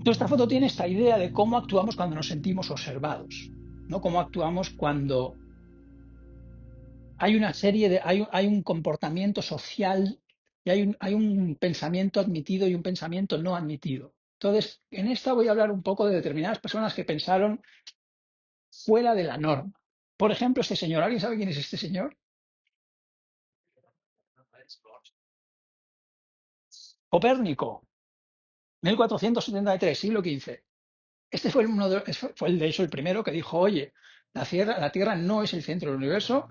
Entonces, esta foto tiene esta idea de cómo actuamos cuando nos sentimos observados, ¿no? Cómo actuamos cuando hay una serie de, hay un comportamiento social y hay un pensamiento admitido y un pensamiento no admitido. Entonces, en esta voy a hablar un poco de determinadas personas que pensaron fuera de la norma. Por ejemplo, este señor, ¿alguien sabe quién es este señor? Copérnico, 1473, siglo XV. Este fue, fue el, de hecho el primero que dijo, oye, la Tierra no es el centro del universo,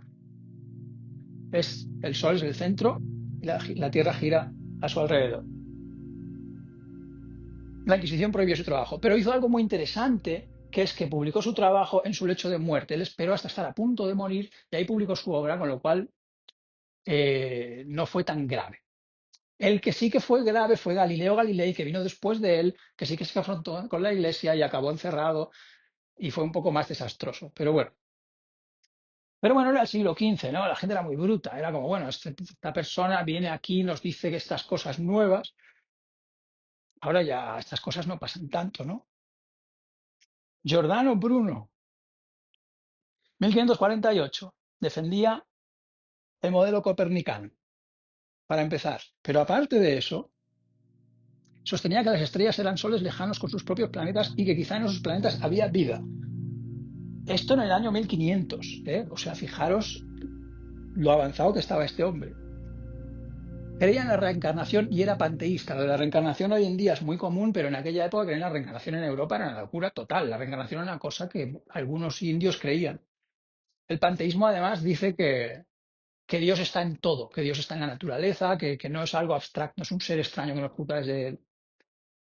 el Sol es el centro y la Tierra gira a su alrededor. La Inquisición prohibió su trabajo, pero hizo algo muy interesante, que es que publicó su trabajo en su lecho de muerte. Él esperó hasta estar a punto de morir y ahí publicó su obra, con lo cual no fue tan grave. El que sí que fue grave fue Galileo Galilei, que vino después de él, que sí que se confrontó con la Iglesia y acabó encerrado y fue un poco más desastroso. Pero bueno, era el siglo XV, ¿no? La gente era muy bruta. Era como, bueno, esta persona viene aquí y nos dice que estas cosas nuevas, ahora ya estas cosas no pasan tanto, ¿no? Giordano Bruno, 1548, defendía el modelo copernicano, para empezar. Pero aparte de eso, sostenía que las estrellas eran soles lejanos con sus propios planetas y que quizá en esos planetas había vida. Esto en el año 1500, ¿eh? O sea, fijaros lo avanzado que estaba este hombre. Creía en la reencarnación y era panteísta. Lo de la reencarnación hoy en día es muy común, pero en aquella época creer en la reencarnación en Europa era una locura total. La reencarnación era una cosa que algunos indios creían. El panteísmo además dice que Dios está en todo, que Dios está en la naturaleza, que no es algo abstracto, no es un ser extraño que nos oculta desde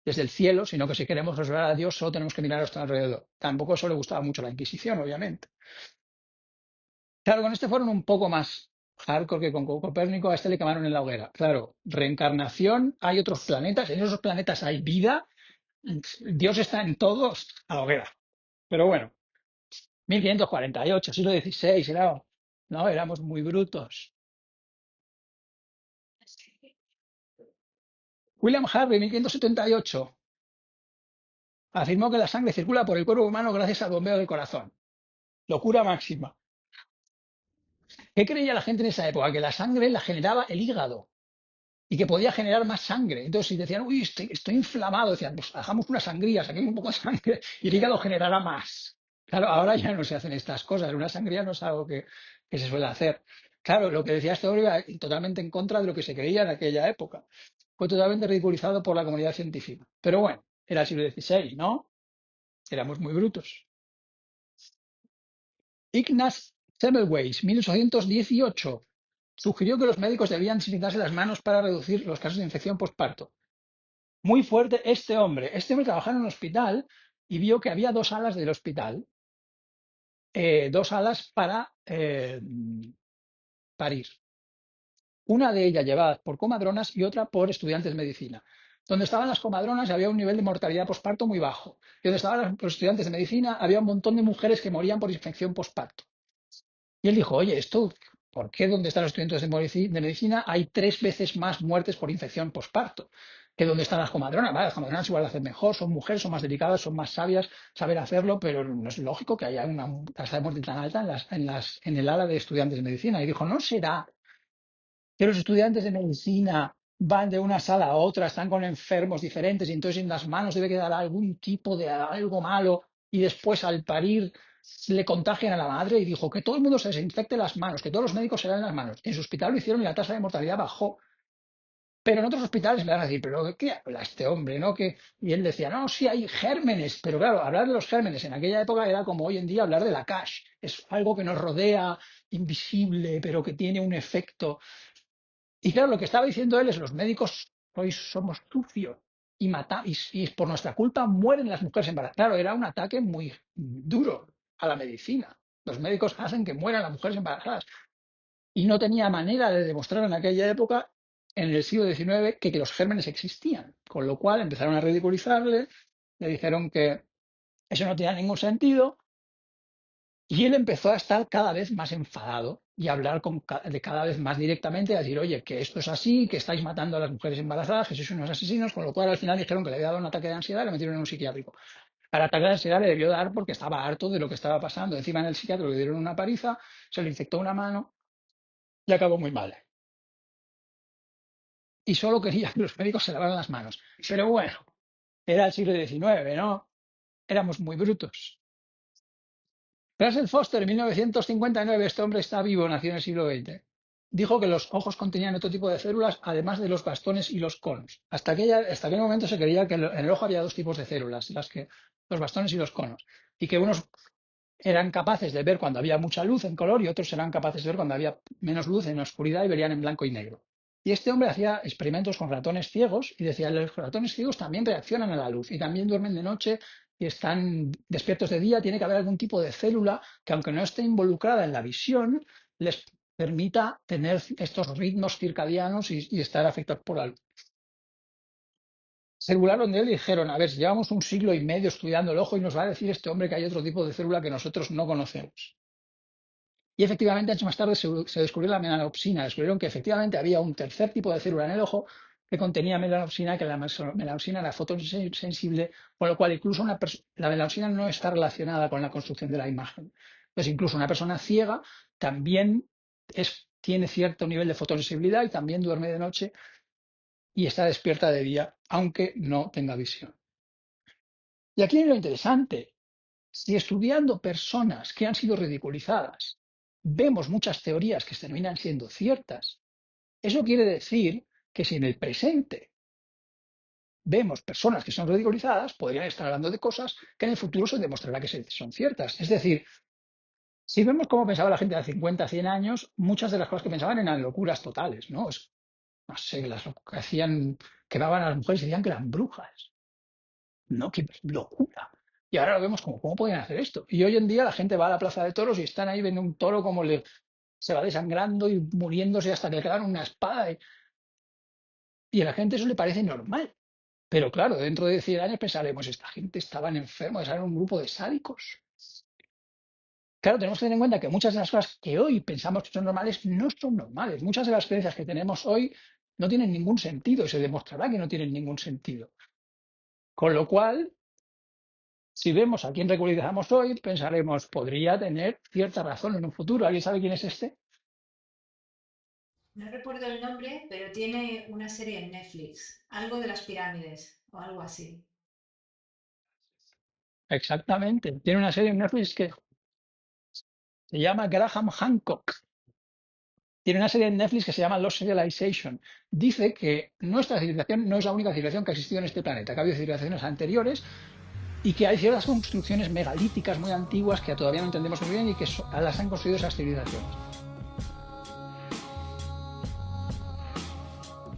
el cielo, sino que si queremos resolver a Dios solo tenemos que mirar a nuestro alrededor. Tampoco eso le gustaba mucho a la Inquisición, obviamente. Claro, con este fueron un poco más hardcore que con Copérnico, a este le quemaron en la hoguera. Claro, reencarnación, hay otros planetas, en esos planetas hay vida, Dios está en todos, a la hoguera. Pero bueno, 1548, siglo XVI, no, éramos muy brutos. William Harvey, 1578, afirmó que la sangre circula por el cuerpo humano gracias al bombeo del corazón. Locura máxima. ¿Qué creía la gente en esa época? Que la sangre la generaba el hígado y que podía generar más sangre. Entonces, si decían, uy, estoy inflamado, decían, pues hagamos una sangría, saquemos un poco de sangre y el hígado generará más. Claro, ahora ya no se hacen estas cosas. Una sangría no es algo que se suele hacer. Claro, lo que decía este hombre iba totalmente en contra de lo que se creía en aquella época. Fue totalmente ridiculizado por la comunidad científica. Pero bueno, era el siglo XVI, ¿no? Éramos muy brutos. Ignaz Semmelweis, 1818, sugirió que los médicos debían desinfectarse las manos para reducir los casos de infección postparto. Muy fuerte este hombre. Este hombre trabajaba en un hospital y vio que había dos alas del hospital, dos alas para parir. Una de ellas llevada por comadronas y otra por estudiantes de medicina. Donde estaban las comadronas había un nivel de mortalidad postparto muy bajo. Y donde estaban los estudiantes de medicina había un montón de mujeres que morían por infección postparto. Y él dijo, oye, esto, ¿por qué donde están los estudiantes de medicina hay 3 veces más muertes por infección postparto que donde están las comadronas? Vale, las comadronas igual lo hacen mejor, son mujeres, son más delicadas, son más sabias, saber hacerlo, pero no es lógico que haya una tasa de muerte tan alta en el ala de estudiantes de medicina. Y dijo, ¿no será que los estudiantes de medicina van de una sala a otra, están con enfermos diferentes y entonces en las manos debe quedar algún tipo de algo malo y después al parir le contagian a la madre? Y dijo que todo el mundo se desinfecte las manos, que todos los médicos se laven las manos. En su hospital lo hicieron y la tasa de mortalidad bajó. Pero en otros hospitales le van a decir, ¿pero de qué habla este hombre? ¿No? Y él decía, no, sí hay gérmenes, pero claro, hablar de los gérmenes en aquella época era como hoy en día hablar de la cash. Es algo que nos rodea, invisible, pero que tiene un efecto. Y claro, lo que estaba diciendo él es, los médicos hoy somos sucios y por nuestra culpa mueren las mujeres embarazadas. Claro, era un ataque muy duro a la medicina. Los médicos hacen que mueran las mujeres embarazadas. Y no tenía manera de demostrar en aquella época, en el siglo XIX, que los gérmenes existían. Con lo cual empezaron a ridiculizarle, le dijeron que eso no tenía ningún sentido Y él empezó a estar cada vez más enfadado y a hablar de cada vez más directamente, a decir, oye, que esto es así, que estáis matando a las mujeres embarazadas, que sois unos asesinos, con lo cual al final dijeron que le había dado un ataque de ansiedad y lo metieron en un psiquiátrico. Al ataque de ansiedad le debió dar porque estaba harto de lo que estaba pasando. Encima en el psiquiátrico le dieron una paliza, se le infectó una mano y acabó muy mal. Y solo quería que los médicos se lavaran las manos. Pero bueno, era el siglo XIX, ¿no? Éramos muy brutos. Russell Foster, en 1959, este hombre está vivo, nació en el siglo XX. Dijo que los ojos contenían otro tipo de células, además de los bastones y los conos. Hasta aquel momento se creía que en el ojo había dos tipos de células, los bastones y los conos. Y que unos eran capaces de ver cuando había mucha luz en color y otros eran capaces de ver cuando había menos luz en oscuridad y verían en blanco y negro. Y este hombre hacía experimentos con ratones ciegos y decía, los ratones ciegos también reaccionan a la luz y también duermen de noche y están despiertos de día. Tiene que haber algún tipo de célula que, aunque no esté involucrada en la visión, les permita tener estos ritmos circadianos y estar afectados por la luz. Se burlaron de él y dijeron, a ver, si llevamos un siglo y medio estudiando el ojo y nos va a decir este hombre que hay otro tipo de célula que nosotros no conocemos. Y efectivamente, años más tarde se descubrió la melanopsina. Descubrieron que efectivamente había un tercer tipo de célula en el ojo que contenía melanopsina, que la melanopsina era fotosensible, con lo cual incluso la melanopsina no está relacionada con la construcción de la imagen. Entonces, incluso una persona ciega también tiene cierto nivel de fotosensibilidad y también duerme de noche y está despierta de día, aunque no tenga visión. Y aquí hay lo interesante. Si estudiando personas que han sido ridiculizadas vemos muchas teorías que terminan siendo ciertas, eso quiere decir que si en el presente vemos personas que son ridiculizadas, podrían estar hablando de cosas que en el futuro se demostrará que son ciertas. Es decir, si vemos cómo pensaba la gente de 50, 100 años, muchas de las cosas que pensaban eran locuras totales, ¿no? No sé, que hacían, quemaban a las mujeres y decían que eran brujas. No, qué locura. Y ahora lo vemos como, ¿cómo pueden hacer esto? Y hoy en día la gente va a la plaza de toros y están ahí, ven un toro como se va desangrando y muriéndose hasta que le clavan una espada. Y a la gente eso le parece normal. Pero claro, dentro de 100 años pensaremos, esta gente estaban enfermos, eran un grupo de sádicos. Claro, tenemos que tener en cuenta que muchas de las cosas que hoy pensamos que son normales no son normales. Muchas de las creencias que tenemos hoy no tienen ningún sentido y se demostrará que no tienen ningún sentido. Con lo cual, si vemos a quién ridiculizamos hoy, pensaremos, podría tener cierta razón en un futuro. ¿Alguien sabe quién es este? No recuerdo el nombre, pero tiene una serie en Netflix, algo de las pirámides o algo así. Exactamente. Tiene una serie en Netflix que se llama Graham Hancock. Tiene una serie en Netflix que se llama Lost Civilization. Dice que nuestra civilización no es la única civilización que ha existido en este planeta, que ha habido civilizaciones anteriores y que hay ciertas construcciones megalíticas muy antiguas que todavía no entendemos muy bien y que las han construido esas civilizaciones.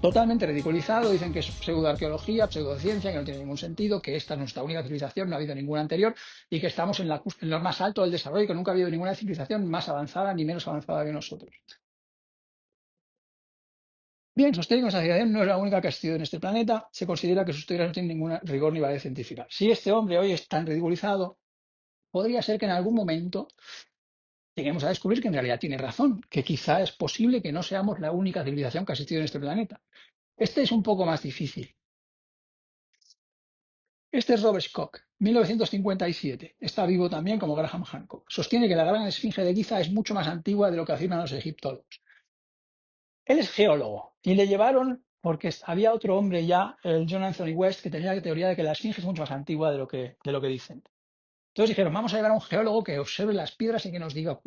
Totalmente ridiculizado, dicen que es pseudoarqueología, pseudociencia, que no tiene ningún sentido, que esta es nuestra única civilización, no ha habido ninguna anterior y que estamos en lo más alto del desarrollo y que nunca ha habido ninguna civilización más avanzada ni menos avanzada que nosotros. Bien, sostengo que esta civilización no es la única que ha existido en este planeta, se considera que sus teorías no tienen ningún rigor ni validez científica. Si este hombre hoy es tan ridiculizado, podría ser que en algún momento lleguemos a descubrir que en realidad tiene razón, que quizá es posible que no seamos la única civilización que ha existido en este planeta. Este es un poco más difícil. Este es Robert Koch, 1957. Está vivo también como Graham Hancock. Sostiene que la gran esfinge de Giza es mucho más antigua de lo que afirman los egiptólogos. Él es geólogo y le llevaron porque había otro hombre ya, el John Anthony West, que tenía la teoría de que la esfinge es mucho más antigua de lo que dicen. Entonces dijeron, vamos a llevar a un geólogo que observe las piedras y que nos diga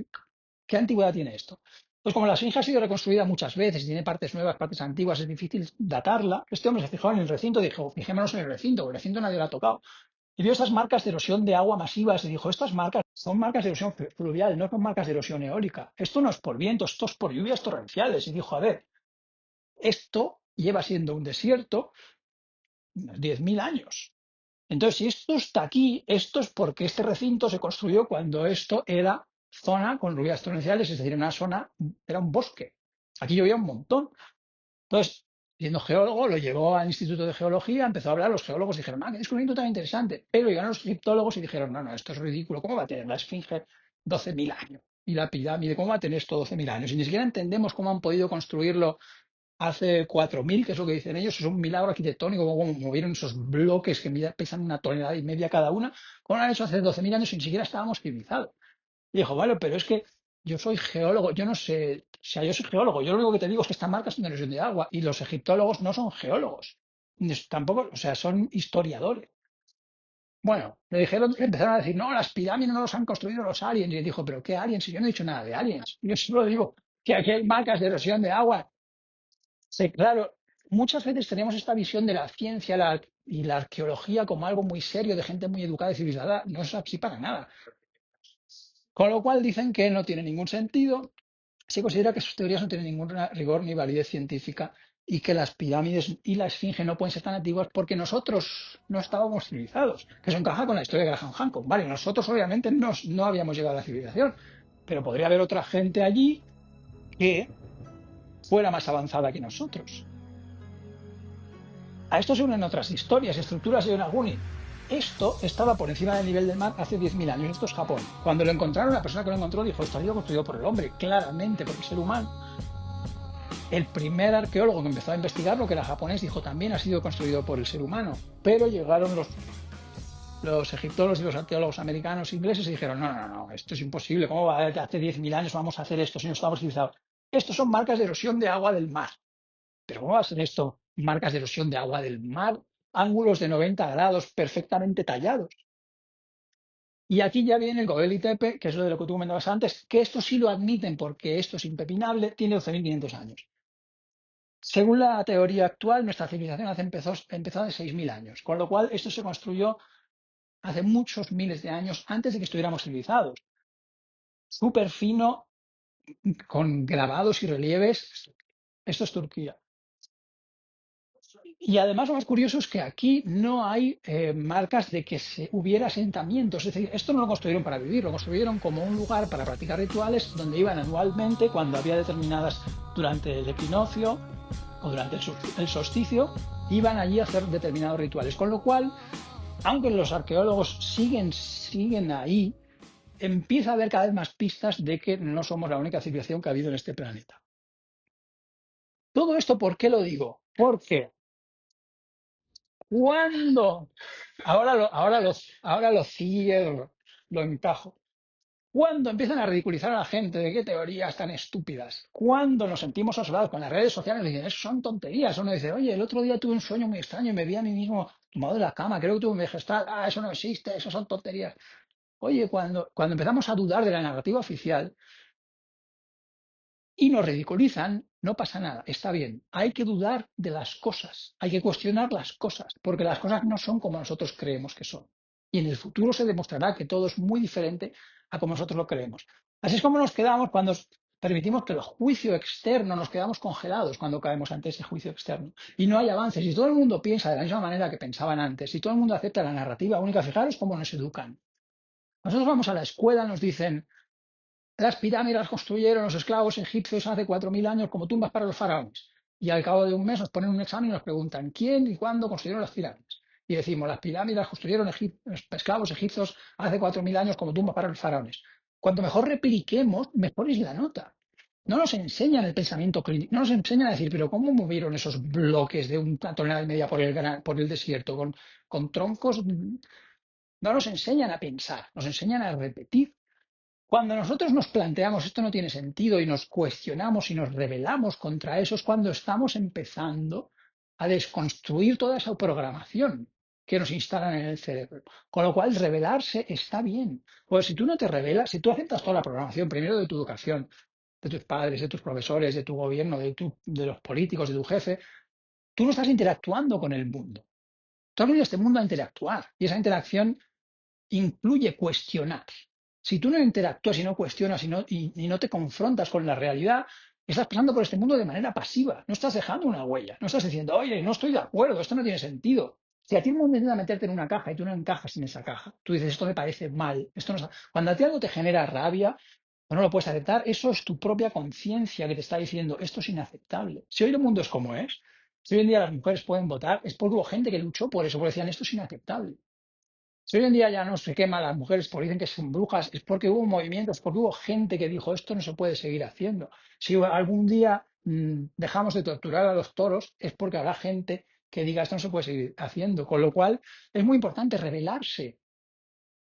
qué antigüedad tiene esto. Pues como la esfinge ha sido reconstruida muchas veces y tiene partes nuevas, partes antiguas, es difícil datarla. Este hombre se fijó en el recinto y dijo, fijémonos en el recinto, porque el recinto nadie lo ha tocado. Y vio estas marcas de erosión de agua masivas y dijo, estas marcas son marcas de erosión fluvial, no son marcas de erosión eólica. Esto no es por viento, esto es por lluvias torrenciales. Y dijo, a ver, esto lleva siendo un desierto unos 10.000 años. Entonces, si esto está aquí, esto es porque este recinto se construyó cuando esto era zona con lluvias torrenciales, es decir, era un bosque. Aquí llovía un montón. Entonces, siendo geólogo, lo llevó al Instituto de Geología, empezó a hablar, los geólogos dijeron, qué descubrimiento tan interesante. Pero llegaron los egiptólogos y dijeron, no, no, esto es ridículo, ¿cómo va a tener la esfinge 12.000 años. Y la pirámide, ¿cómo va a tener esto 12.000 años? Y ni siquiera entendemos cómo han podido construirlo hace 4.000, que es lo que dicen ellos. Es un milagro arquitectónico, cómo movieron esos bloques que pesan 1,5 toneladas cada una. ¿Cómo lo han hecho hace 12.000 años y ni siquiera estábamos civilizados? Y dijo, vale, pero es que yo soy geólogo, yo no sé, o sea, yo soy geólogo, yo lo único que te digo es que estas marcas son de erosión de agua y los egiptólogos no son geólogos, tampoco, o sea, son historiadores. Bueno, le dijeron, empezaron a decir, no, las pirámides no los han construido los aliens. Y él dijo, pero ¿qué aliens? Si yo no he dicho nada de aliens. Yo solo digo que aquí hay marcas de erosión de agua. Sí, claro, muchas veces tenemos esta visión de la ciencia y la arqueología como algo muy serio, de gente muy educada y civilizada. No es así para nada. Con lo cual dicen que no tiene ningún sentido. Se considera que sus teorías no tienen ningún rigor ni validez científica y que las pirámides y la esfinge no pueden ser tan antiguas porque nosotros no estábamos civilizados, que eso encaja con la historia de Graham Hancock. Vale, nosotros obviamente no habíamos llegado a la civilización, pero podría haber otra gente allí que fuera más avanzada que nosotros. A esto se unen otras historias, estructuras de Yonaguni. Esto estaba por encima del nivel del mar hace 10.000 años. Esto es Japón. Cuando lo encontraron, la persona que lo encontró dijo, esto ha sido construido por el hombre, claramente, porque el ser humano. El primer arqueólogo que empezó a investigarlo, que era japonés, dijo también ha sido construido por el ser humano. Pero llegaron los egiptólogos y los arqueólogos americanos e ingleses y dijeron, no, no, no, esto es imposible. ¿Cómo va? Hace 10.000 años vamos a hacer esto si no estamos civilizados? Estos son marcas de erosión de agua del mar. ¿Pero cómo va a ser esto? Marcas de erosión de agua del mar, ángulos de 90 grados perfectamente tallados. Y aquí ya viene el Göbekli Tepe, que es lo de lo que tú comentabas antes, que esto sí lo admiten porque esto es impepinable, tiene 12.500 años. Según la teoría actual, nuestra civilización empezó hace 6.000 años, con lo cual esto se construyó hace muchos miles de años antes de que estuviéramos civilizados. Súper fino, con grabados y relieves. Esto es Turquía. Y además lo más curioso es que aquí no hay marcas de que hubiera asentamientos. Es decir, esto no lo construyeron para vivir, lo construyeron como un lugar para practicar rituales donde iban anualmente cuando había determinadas, durante el equinoccio o durante el solsticio, iban allí a hacer determinados rituales. Con lo cual, aunque los arqueólogos siguen ahí, empieza a haber cada vez más pistas de que no somos la única civilización que ha habido en este planeta. Todo esto, ¿por qué lo digo? Porque cuando ahora lo cierro, lo encajo. Cuando empiezan a ridiculizar a la gente de qué teorías tan estúpidas, cuando nos sentimos observados con las redes sociales, dicen, eso son tonterías. Uno dice, oye, el otro día tuve un sueño muy extraño y me vi a mí mismo tomado de la cama, creo que tuve un viaje astral, eso no existe, eso son tonterías. Oye, cuando empezamos a dudar de la narrativa oficial, y nos ridiculizan, no pasa nada, está bien. Hay que dudar de las cosas, hay que cuestionar las cosas, porque las cosas no son como nosotros creemos que son. Y en el futuro se demostrará que todo es muy diferente a como nosotros lo creemos. Así es como nos quedamos cuando permitimos que el juicio externo, nos quedamos congelados cuando caemos ante ese juicio externo. Y no hay avances. Si todo el mundo piensa de la misma manera que pensaban antes, si todo el mundo acepta la narrativa única, fijaros cómo nos educan. Nosotros vamos a la escuela, nos dicen, las pirámides las construyeron los esclavos egipcios hace 4.000 años como tumbas para los faraones. Y al cabo de un mes nos ponen un examen y nos preguntan quién y cuándo construyeron las pirámides. Y decimos, las pirámides las construyeron los esclavos egipcios hace 4.000 años como tumbas para los faraones. Cuanto mejor repliquemos, mejor es la nota. No nos enseñan el pensamiento crítico, no nos enseñan a decir, pero ¿cómo movieron esos bloques de 1,5 toneladas por el desierto con troncos? No nos enseñan a pensar, nos enseñan a repetir. Cuando nosotros nos planteamos esto no tiene sentido y nos cuestionamos y nos rebelamos contra eso, es cuando estamos empezando a desconstruir toda esa programación que nos instalan en el cerebro. Con lo cual, rebelarse está bien. Pues si tú no te rebelas, si tú aceptas toda la programación, primero de tu educación, de tus padres, de tus profesores, de tu gobierno, de los políticos, de tu jefe, tú no estás interactuando con el mundo. Tú has venido a este mundo a interactuar y esa interacción incluye cuestionar. Si tú no interactúas y no cuestionas y no te confrontas con la realidad, estás pasando por este mundo de manera pasiva. No estás dejando una huella. No estás diciendo, oye, no estoy de acuerdo, esto no tiene sentido. Si a ti el mundo intenta meterte en una caja y tú no encajas en esa caja, tú dices, esto me parece mal. Cuando a ti algo te genera rabia o no lo puedes aceptar, eso es tu propia conciencia que te está diciendo, esto es inaceptable. Si hoy el mundo es como es, si hoy en día las mujeres pueden votar, es porque hubo gente que luchó por eso, porque decían, esto es inaceptable. Si hoy en día ya no se quema a las mujeres porque dicen que son brujas, es porque hubo movimientos, porque hubo gente que dijo esto no se puede seguir haciendo. Si algún día dejamos de torturar a los toros, es porque habrá gente que diga esto no se puede seguir haciendo. Con lo cual es muy importante rebelarse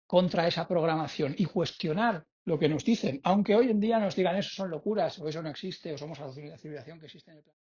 contra esa programación y cuestionar lo que nos dicen, aunque hoy en día nos digan eso son locuras o eso no existe o somos la civilización que existe en el planeta.